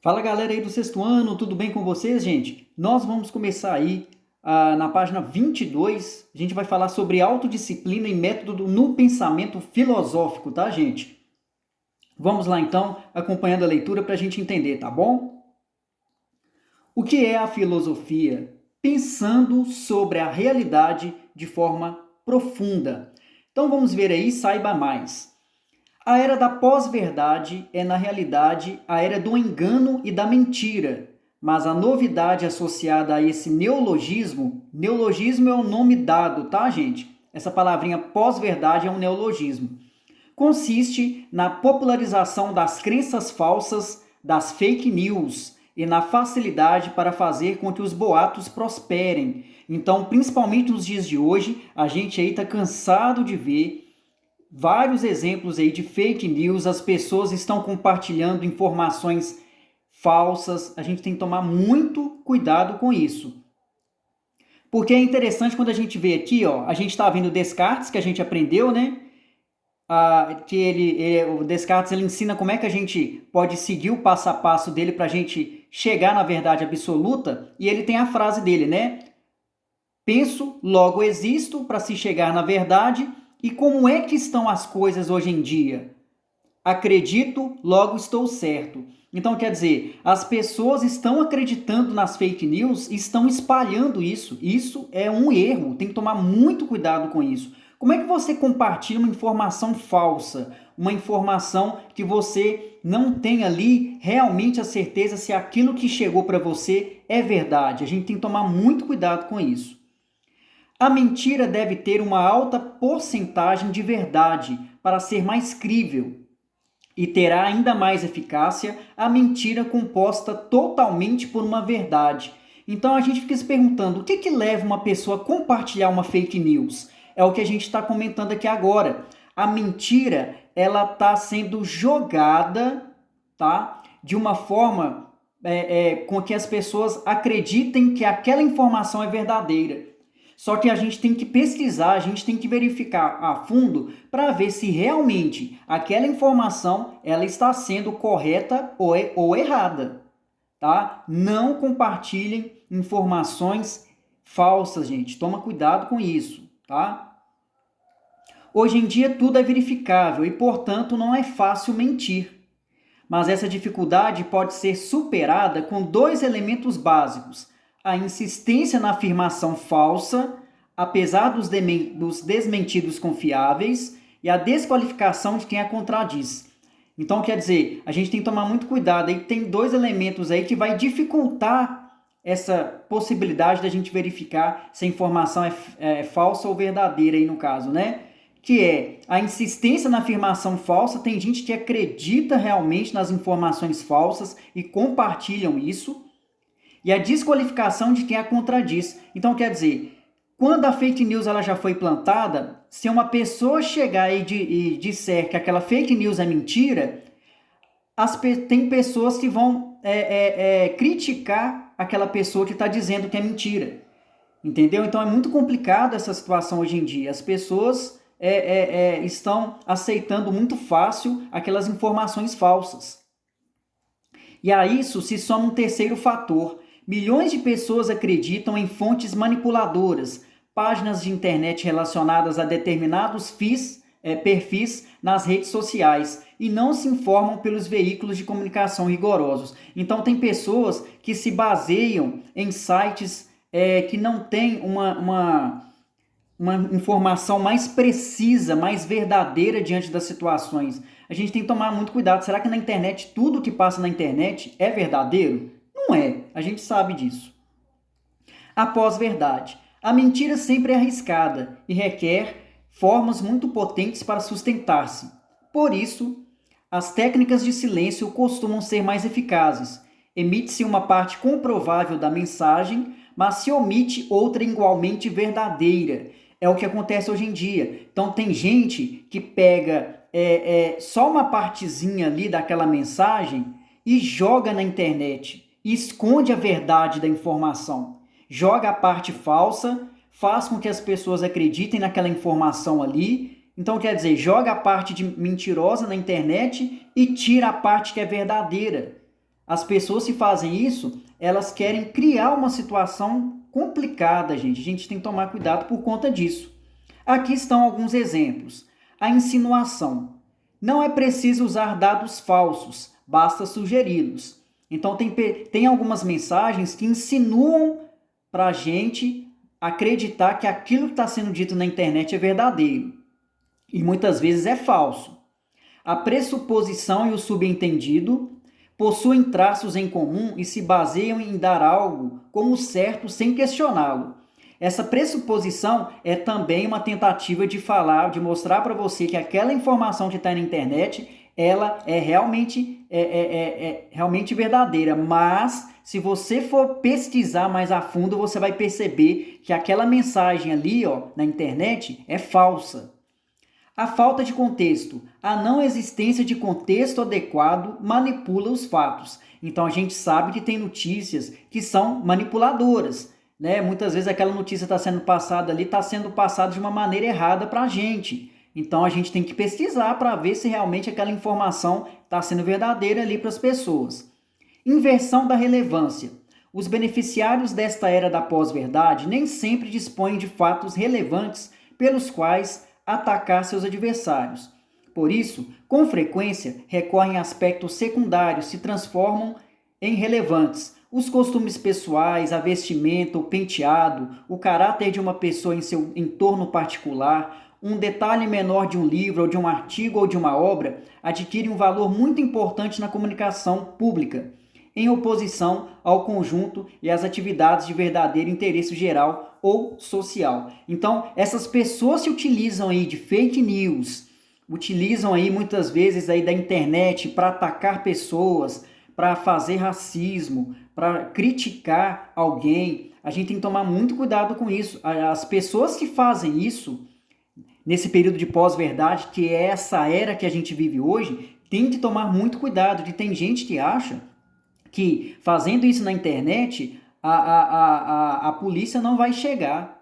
Fala galera aí do sexto ano, tudo bem com vocês, gente? Nós vamos começar aí na página 22. A gente vai falar sobre autodisciplina e método no pensamento filosófico, tá, gente? Vamos lá então, acompanhando a leitura para a gente entender, tá bom? O que é a filosofia? Pensando sobre a realidade de forma profunda. Então vamos ver aí, saiba mais. A era da pós-verdade é, na realidade, a era do engano e da mentira. Mas a novidade associada a esse neologismo é o nome dado, tá, gente? Essa palavrinha pós-verdade é um neologismo. Consiste na popularização das crenças falsas, das fake news e na facilidade para fazer com que os boatos prosperem. Então, principalmente nos dias de hoje, a gente aí está cansado de ver vários exemplos aí de fake news, as pessoas estão compartilhando informações falsas, a gente tem que tomar muito cuidado com isso. Porque é interessante quando a gente vê aqui, ó, a gente está vendo Descartes, que a gente aprendeu, né? O Descartes ele ensina como é que a gente pode seguir o passo a passo dele para a gente chegar na verdade absoluta, e ele tem a frase dele, né? Penso, logo existo, para se chegar na verdade. E como é que estão as coisas hoje em dia? Acredito, logo estou certo. Então, quer dizer, as pessoas estão acreditando nas fake news e estão espalhando isso. Isso é um erro, tem que tomar muito cuidado com isso. Como é que você compartilha uma informação falsa? Uma informação que você não tem ali realmente a certeza se aquilo que chegou para você é verdade. A gente tem que tomar muito cuidado com isso. A mentira deve ter uma alta porcentagem de verdade para ser mais crível e terá ainda mais eficácia a mentira composta totalmente por uma verdade. Então a gente fica se perguntando, o que leva uma pessoa a compartilhar uma fake news? É o que a gente está comentando aqui agora. A mentira, ela está sendo jogada, tá? De uma forma com que as pessoas acreditem que aquela informação é verdadeira. Só que a gente tem que pesquisar, a gente tem que verificar a fundo para ver se realmente aquela informação ela está sendo correta ou errada, tá? Não compartilhem informações falsas, gente. Toma cuidado com isso, tá? Hoje em dia tudo é verificável e, portanto, não é fácil mentir. Mas essa dificuldade pode ser superada com dois elementos básicos: a insistência na afirmação falsa, apesar dos desmentidos confiáveis, e a desqualificação de quem a contradiz. Então, quer dizer, a gente tem que tomar muito cuidado. Aí tem dois elementos aí que vai dificultar essa possibilidade da gente verificar se a informação é falsa ou verdadeira aí no caso, né? Que é a insistência na afirmação falsa. Tem gente que acredita realmente nas informações falsas e compartilham isso. E a desqualificação de quem a contradiz. Então, quer dizer, quando a fake news ela já foi plantada, se uma pessoa chegar e disser que aquela fake news é mentira, tem pessoas que vão criticar aquela pessoa que está dizendo que é mentira. Entendeu? Então, é muito complicado essa situação hoje em dia. As pessoas estão aceitando muito fácil aquelas informações falsas. E a isso se soma um terceiro fator. Milhões de pessoas acreditam em fontes manipuladoras, páginas de internet relacionadas a determinados perfis nas redes sociais e não se informam pelos veículos de comunicação rigorosos. Então, tem pessoas que se baseiam em sites que não têm uma informação mais precisa, mais verdadeira diante das situações. A gente tem que tomar muito cuidado. Será que na internet, tudo que passa na internet é verdadeiro? Não é. A gente sabe disso. A pós-verdade. A mentira sempre é arriscada e requer formas muito potentes para sustentar-se. Por isso, as técnicas de silêncio costumam ser mais eficazes. Emite-se uma parte comprovável da mensagem, mas se omite outra igualmente verdadeira. É o que acontece hoje em dia. Então, tem gente que pega só uma partezinha ali daquela mensagem e joga na internet, e esconde a verdade da informação. Joga a parte falsa, faz com que as pessoas acreditem naquela informação ali. Então, quer dizer, joga a parte mentirosa na internet e tira a parte que é verdadeira. As pessoas que fazem isso, elas querem criar uma situação complicada, gente. A gente tem que tomar cuidado por conta disso. Aqui estão alguns exemplos. A insinuação. Não é preciso usar dados falsos, basta sugeri-los. Então, tem algumas mensagens que insinuam para a gente acreditar que aquilo que está sendo dito na internet é verdadeiro. E muitas vezes é falso. A pressuposição e o subentendido possuem traços em comum e se baseiam em dar algo como certo sem questioná-lo. Essa pressuposição é também uma tentativa de falar, de mostrar para você que aquela informação que está na internet, ela é realmente verdadeira. Mas, se você for pesquisar mais a fundo, você vai perceber que aquela mensagem ali, na internet é falsa. A falta de contexto, a não existência de contexto adequado manipula os fatos. Então a gente sabe que tem notícias que são manipuladoras, né? Muitas vezes aquela notícia está sendo passada ali, está sendo passada de uma maneira errada para a gente. Então a gente tem que pesquisar para ver se realmente aquela informação está sendo verdadeira ali para as pessoas. Inversão da relevância. Os beneficiários desta era da pós-verdade nem sempre dispõem de fatos relevantes pelos quais atacar seus adversários. Por isso, com frequência, recorrem a aspectos secundários, se transformam em relevantes. Os costumes pessoais, a vestimenta, o penteado, o caráter de uma pessoa em seu entorno particular, um detalhe menor de um livro, ou de um artigo, ou de uma obra, adquirem um valor muito importante na comunicação pública, em oposição ao conjunto e às atividades de verdadeiro interesse geral ou social. Então, essas pessoas se utilizam aí de fake news, utilizam aí muitas vezes aí da internet para atacar pessoas, para fazer racismo, para criticar alguém. A gente tem que tomar muito cuidado com isso. As pessoas que fazem isso, nesse período de pós-verdade, que é essa era que a gente vive hoje, tem que tomar muito cuidado. Tem gente que acha que fazendo isso na internet, a polícia não vai chegar.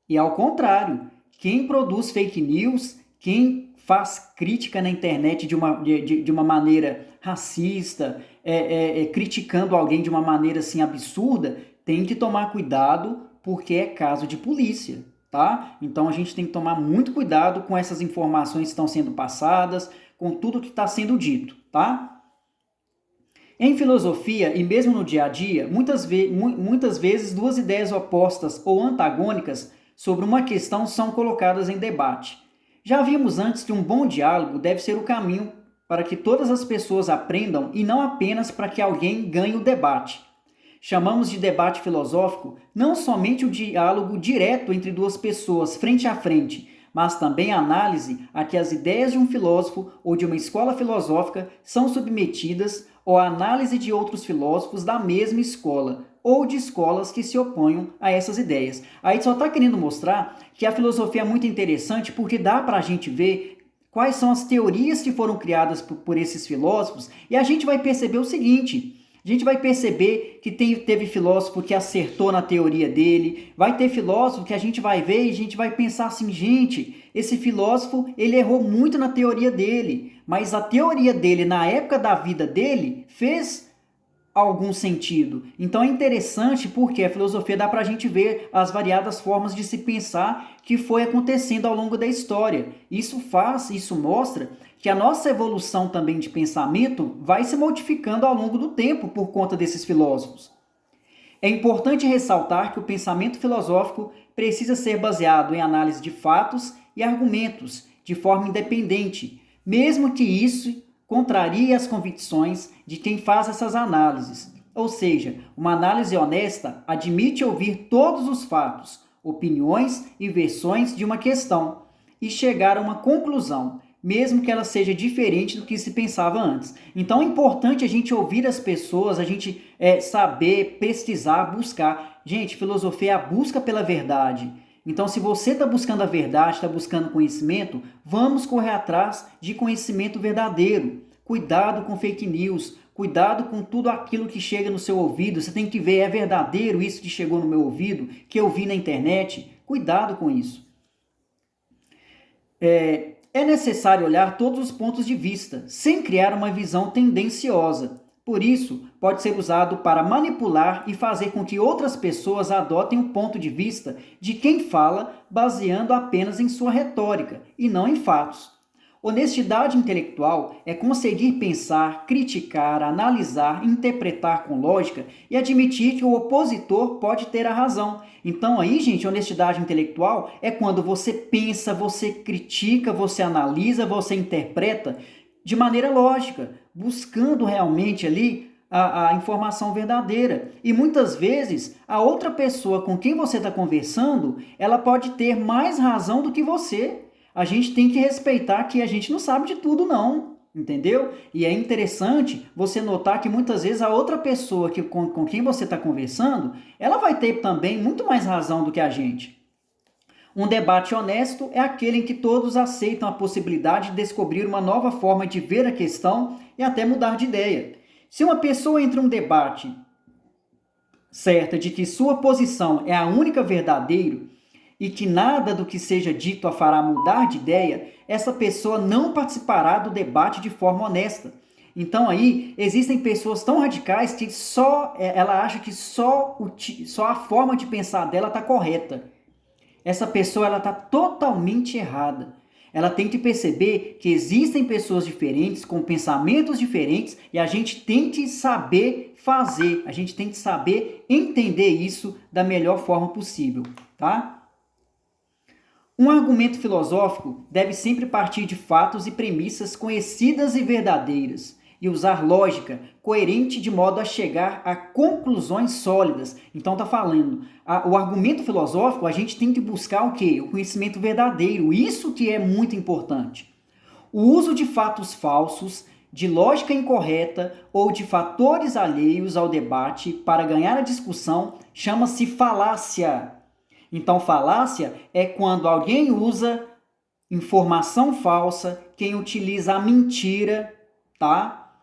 E ao contrário, quem produz fake news, quem faz crítica na internet de uma maneira racista, criticando alguém de uma maneira assim absurda, tem que tomar cuidado porque é caso de polícia, tá? Então a gente tem que tomar muito cuidado com essas informações que estão sendo passadas, com tudo que está sendo dito, tá? Em filosofia e mesmo no dia a dia, muitas vezes duas ideias opostas ou antagônicas sobre uma questão são colocadas em debate. Já vimos antes que um bom diálogo deve ser o caminho para que todas as pessoas aprendam e não apenas para que alguém ganhe o debate. Chamamos de debate filosófico não somente o diálogo direto entre duas pessoas frente a frente, mas também a análise a que as ideias de um filósofo ou de uma escola filosófica são submetidas ou a análise de outros filósofos da mesma escola ou de escolas que se oponham a essas ideias. Aí só está querendo mostrar que a filosofia é muito interessante porque dá para a gente ver quais são as teorias que foram criadas por esses filósofos e a gente vai perceber o seguinte... A gente vai perceber que teve filósofo que acertou na teoria dele, vai ter filósofo que a gente vai ver e a gente vai pensar assim, gente, esse filósofo, ele errou muito na teoria dele, mas a teoria dele, na época da vida dele, fez algum sentido. Então é interessante porque a filosofia dá para a gente ver as variadas formas de se pensar que foi acontecendo ao longo da história. Isso mostra que a nossa evolução também de pensamento vai se modificando ao longo do tempo por conta desses filósofos. É importante ressaltar que o pensamento filosófico precisa ser baseado em análise de fatos e argumentos de forma independente, mesmo que isso contraria as convicções de quem faz essas análises. Ou seja, uma análise honesta admite ouvir todos os fatos, opiniões e versões de uma questão e chegar a uma conclusão, mesmo que ela seja diferente do que se pensava antes. Então é importante a gente ouvir as pessoas, a gente saber, pesquisar, buscar. Gente, filosofia é a busca pela verdade. Então, se você está buscando a verdade, está buscando conhecimento, vamos correr atrás de conhecimento verdadeiro. Cuidado com fake news, cuidado com tudo aquilo que chega no seu ouvido. Você tem que ver, é verdadeiro isso que chegou no meu ouvido, que eu vi na internet? Cuidado com isso. É necessário olhar todos os pontos de vista, sem criar uma visão tendenciosa. Por isso, pode ser usado para manipular e fazer com que outras pessoas adotem o ponto de vista de quem fala, baseando apenas em sua retórica e não em fatos. Honestidade intelectual é conseguir pensar, criticar, analisar, interpretar com lógica e admitir que o opositor pode ter a razão. Então aí, gente, honestidade intelectual é quando você pensa, você critica, você analisa, você interpreta de maneira lógica, buscando realmente ali a informação verdadeira. E muitas vezes a outra pessoa com quem você está conversando, ela pode ter mais razão do que você. A gente tem que respeitar que a gente não sabe de tudo, não, entendeu? E é interessante você notar que muitas vezes a outra pessoa com quem você está conversando, ela vai ter também muito mais razão do que a gente. Um debate honesto é aquele em que todos aceitam a possibilidade de descobrir uma nova forma de ver a questão e até mudar de ideia. Se uma pessoa entra em um debate certa de que sua posição é a única verdadeira, e que nada do que seja dito a fará mudar de ideia, essa pessoa não participará do debate de forma honesta. Então aí existem pessoas tão radicais que ela acha que só a forma de pensar dela está correta. Essa pessoa ela está totalmente errada. Ela tem que perceber que existem pessoas diferentes, com pensamentos diferentes, e a gente tem que saber fazer, a gente tem que saber entender isso da melhor forma possível, tá? Um argumento filosófico deve sempre partir de fatos e premissas conhecidas e verdadeiras, e usar lógica coerente de modo a chegar a conclusões sólidas. Então está falando, o argumento filosófico a gente tem que buscar o quê? O conhecimento verdadeiro, isso que é muito importante. O uso de fatos falsos, de lógica incorreta ou de fatores alheios ao debate para ganhar a discussão chama-se falácia. Então, falácia é quando alguém usa informação falsa, quem utiliza a mentira, tá?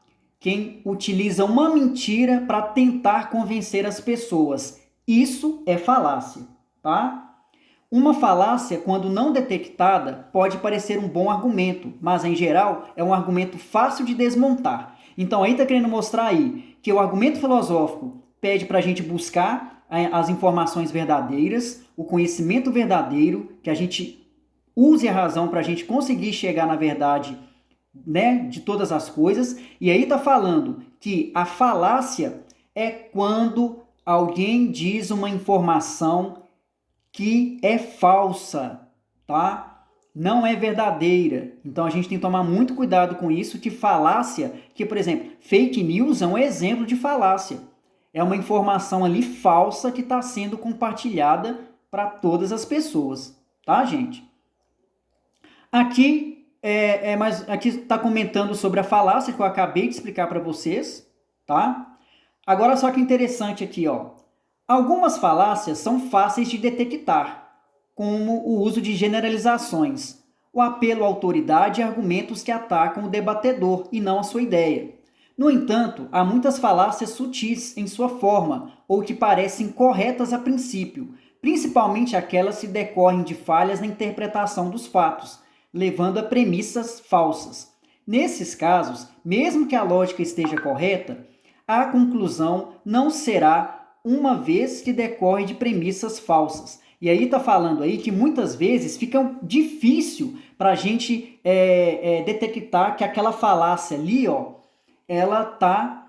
Quem utiliza uma mentira para tentar convencer as pessoas. Isso é falácia, tá? Uma falácia, quando não detectada, pode parecer um bom argumento, mas em geral é um argumento fácil de desmontar. Então aí está querendo mostrar aí que o argumento filosófico pede para a gente buscar as informações verdadeiras, o conhecimento verdadeiro, que a gente use a razão para a gente conseguir chegar na verdade, né, de todas as coisas. E aí está falando que a falácia é quando alguém diz uma informação que é falsa, tá? Não é verdadeira. Então a gente tem que tomar muito cuidado com isso, que falácia, que por exemplo, fake news é um exemplo de falácia. É uma informação ali falsa que está sendo compartilhada para todas as pessoas, tá, gente? Aqui aqui está comentando sobre a falácia que eu acabei de explicar para vocês, tá? Agora só que interessante aqui, ó. Algumas falácias são fáceis de detectar, como o uso de generalizações, o apelo à autoridade e argumentos que atacam o debatedor e não a sua ideia. No entanto, há muitas falácias sutis em sua forma, ou que parecem corretas a princípio, principalmente aquelas que decorrem de falhas na interpretação dos fatos, levando a premissas falsas. Nesses casos, mesmo que a lógica esteja correta, a conclusão não será uma vez que decorre de premissas falsas. E aí está falando aí que muitas vezes fica difícil para a gente detectar que aquela falácia ali, ó, ela está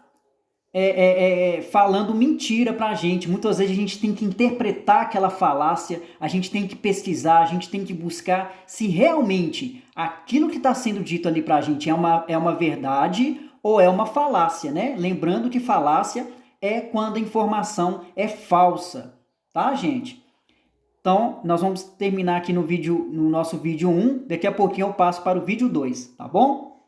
falando mentira para a gente. Muitas vezes a gente tem que interpretar aquela falácia, a gente tem que pesquisar, a gente tem que buscar se realmente aquilo que está sendo dito ali para a gente é uma verdade ou é uma falácia, né? Lembrando que falácia é quando a informação é falsa, tá, gente? Então, nós vamos terminar aqui no nosso vídeo 1, daqui a pouquinho eu passo para o vídeo 2, tá bom?